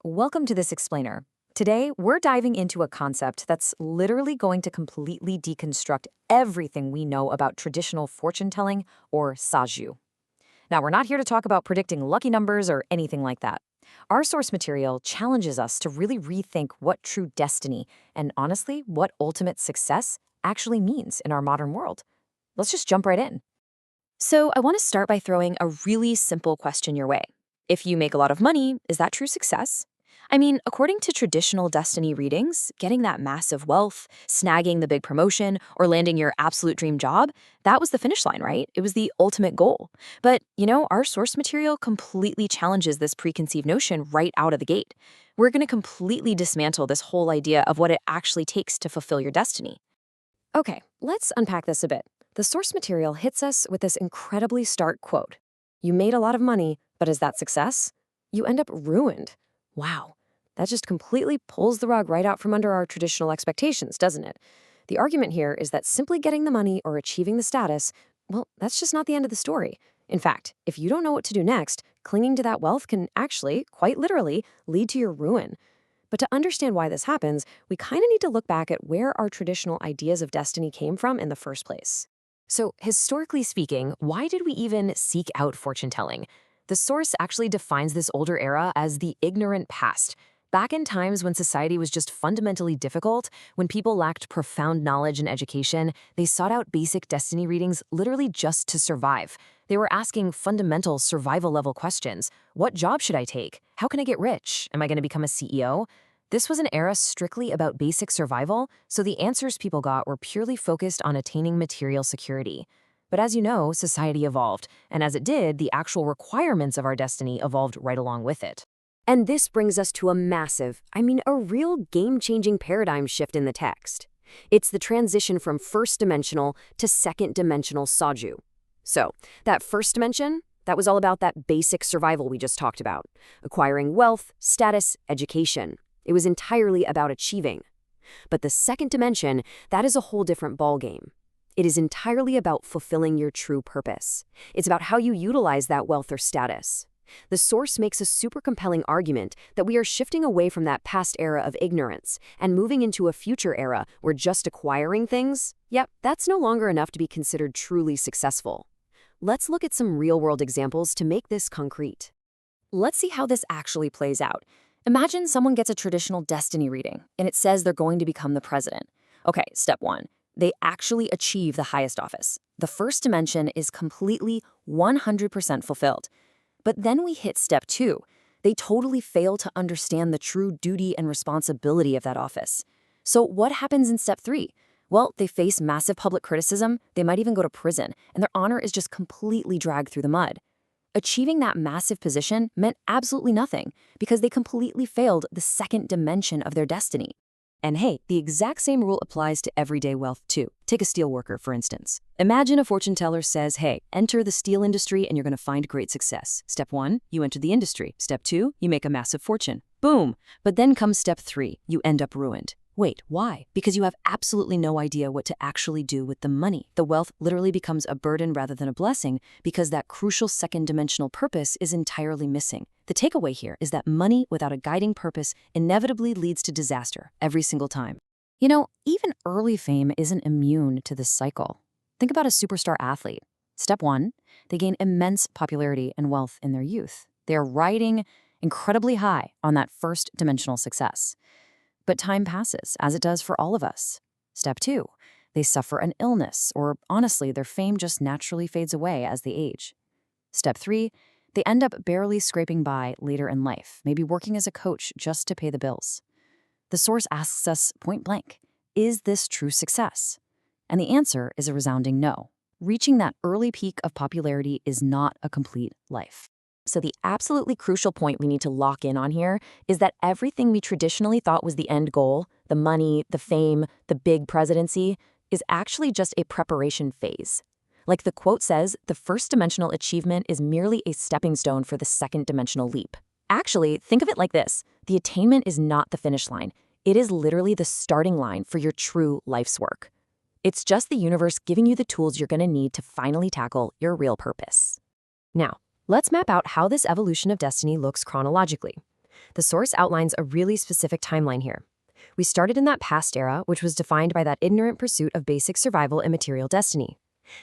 Welcome to this explainer. Today, we're diving into a concept that's literally going to completely deconstruct everything we know about traditional fortune telling, or Saju. Now, we're not here to talk about predicting lucky numbers or anything like that. Our source material challenges us to really rethink what true destiny and, honestly, what ultimate success actually means in our modern world. Let's just jump right in. So, I want to start by throwing a really simple question your way. If you make a lot of money, is that true success? I mean, according to traditional destiny readings, getting that massive wealth, snagging the big promotion, or landing your absolute dream job, that was the finish line, right? It was the ultimate goal. But, our source material completely challenges this preconceived notion right out of the gate. We're going to completely dismantle this whole idea of what it actually takes to fulfill your destiny. Okay, let's unpack this a bit. The source material hits us with this incredibly stark quote. You made a lot of money, but is that success? You end up ruined. Wow, that just completely pulls the rug right out from under our traditional expectations, doesn't it? The argument here is that simply getting the money or achieving the status, well, that's just not the end of the story. In fact, if you don't know what to do next, clinging to that wealth can actually, quite literally, lead to your ruin. But to understand why this happens, we kind of need to look back at where our traditional ideas of destiny came from in the first place. So, historically speaking, why did we even seek out fortune telling? The source actually defines this older era as the ignorant past. Back in times when society was just fundamentally difficult, when people lacked profound knowledge and education, they sought out basic destiny readings literally just to survive. They were asking fundamental survival-level questions. What job should I take? How can I get rich? Am I going to become a CEO? This was an era strictly about basic survival, so the answers people got were purely focused on attaining material security. But as you know, society evolved, and as it did, the actual requirements of our destiny evolved right along with it. And this brings us to a real game-changing paradigm shift in the text. It's the transition from first-dimensional to second-dimensional Saju. So, that first dimension, that was all about that basic survival we just talked about, acquiring wealth, status, education. It was entirely about achieving. But the second dimension, that is a whole different ballgame. It is entirely about fulfilling your true purpose. It's about how you utilize that wealth or status. The source makes a super compelling argument that we are shifting away from that past era of ignorance and moving into a future era where just acquiring things, that's no longer enough to be considered truly successful. Let's look at some real-world examples to make this concrete. Let's see how this actually plays out. Imagine someone gets a traditional destiny reading, and it says they're going to become the president. Okay, step one. They actually achieve the highest office. The first dimension is completely 100% fulfilled. But then we hit step two. They totally fail to understand the true duty and responsibility of that office. So what happens in step three? Well, they face massive public criticism, they might even go to prison, and their honor is just completely dragged through the mud. Achieving that massive position meant absolutely nothing because they completely failed the second dimension of their destiny. And hey, the exact same rule applies to everyday wealth too. Take a steel worker, for instance. Imagine a fortune teller says, hey, enter the steel industry and you're going to find great success. Step one, you enter the industry. Step two, you make a massive fortune. Boom! But then comes step three, you end up ruined. Wait, why? Because you have absolutely no idea what to actually do with the money. The wealth literally becomes a burden rather than a blessing because that crucial second-dimensional purpose is entirely missing. The takeaway here is that money without a guiding purpose inevitably leads to disaster every single time. Even early fame isn't immune to this cycle. Think about a superstar athlete. Step one, they gain immense popularity and wealth in their youth. They are riding incredibly high on that first-dimensional success. But time passes, as it does for all of us. Step two, they suffer an illness, or honestly, their fame just naturally fades away as they age. Step three, they end up barely scraping by later in life, maybe working as a coach just to pay the bills. The source asks us point blank, is this true success? And the answer is a resounding no. Reaching that early peak of popularity is not a complete life. So the absolutely crucial point we need to lock in on here is that everything we traditionally thought was the end goal, the money, the fame, the big presidency, is actually just a preparation phase. Like the quote says, the first dimensional achievement is merely a stepping stone for the second dimensional leap. Actually, think of it like this. The attainment is not the finish line. It is literally the starting line for your true life's work. It's just the universe giving you the tools you're going to need to finally tackle your real purpose. Now, let's map out how this evolution of destiny looks chronologically. The source outlines a really specific timeline here. We started in that past era, which was defined by that ignorant pursuit of basic survival and material destiny.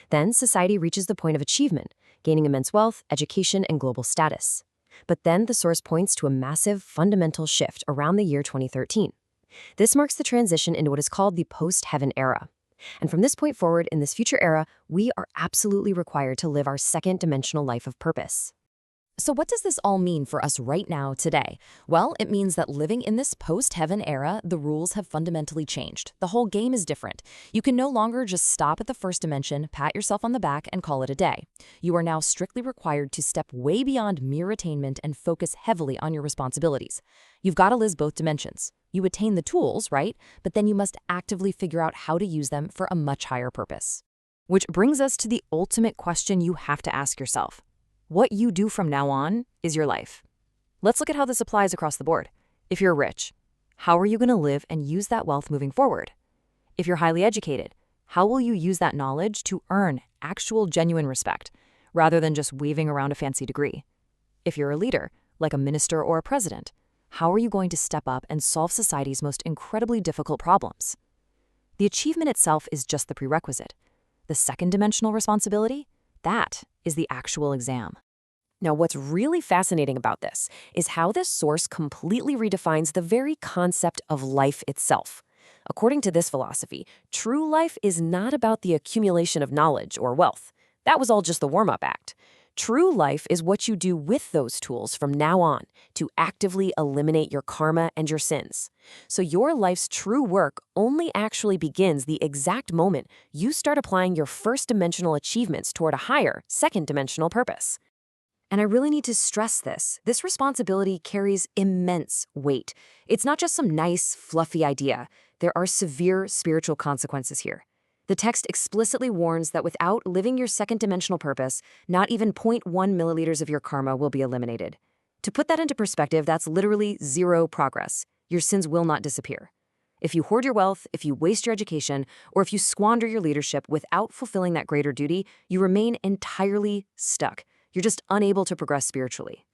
Then society reaches the point of achievement, gaining immense wealth, education, and global status. But then the source points to a massive, fundamental shift around the year 2013. This marks the transition into what is called the post-heaven era. And from this point forward, in this future era, we are absolutely required to live our second-dimensional life of purpose. So what does this all mean for us right now, today? Well, it means that living in this post-heaven era, the rules have fundamentally changed. The whole game is different. You can no longer just stop at the first dimension, pat yourself on the back, and call it a day. You are now strictly required to step way beyond mere attainment and focus heavily on your responsibilities. You've got to live both dimensions. You attain the tools, right? But then you must actively figure out how to use them for a much higher purpose. Which brings us to the ultimate question you have to ask yourself. What you do from now on is your life. Let's look at how this applies across the board. If you're rich, how are you going to live and use that wealth moving forward? If you're highly educated, how will you use that knowledge to earn actual genuine respect, rather than just waving around a fancy degree? If you're a leader, like a minister or a president, how are you going to step up and solve society's most incredibly difficult problems? The achievement itself is just the prerequisite. The second dimensional responsibility? That is the actual exam. Now, what's really fascinating about this is how this source completely redefines the very concept of life itself. According to this philosophy, true life is not about the accumulation of knowledge or wealth. That was all just the warm-up act. True life is what you do with those tools from now on to actively eliminate your karma and your sins. So your life's true work only actually begins the exact moment you start applying your first-dimensional achievements toward a higher, second-dimensional purpose. And I really need to stress this. This responsibility carries immense weight. It's not just some nice, fluffy idea. There are severe spiritual consequences here. The text explicitly warns that without living your second-dimensional purpose, not even 0.1 milliliters of your karma will be eliminated. To put that into perspective, that's literally zero progress. Your sins will not disappear. If you hoard your wealth, if you waste your education, or if you squander your leadership without fulfilling that greater duty, you remain entirely stuck. You're just unable to progress spiritually.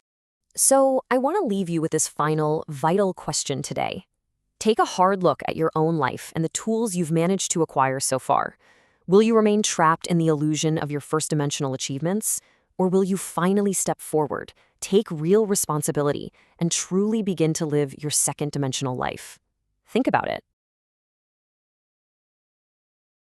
So I want to leave you with this final, vital question today. Take a hard look at your own life and the tools you've managed to acquire so far. Will you remain trapped in the illusion of your first-dimensional achievements? Or will you finally step forward, take real responsibility, and truly begin to live your second-dimensional life? Think about it.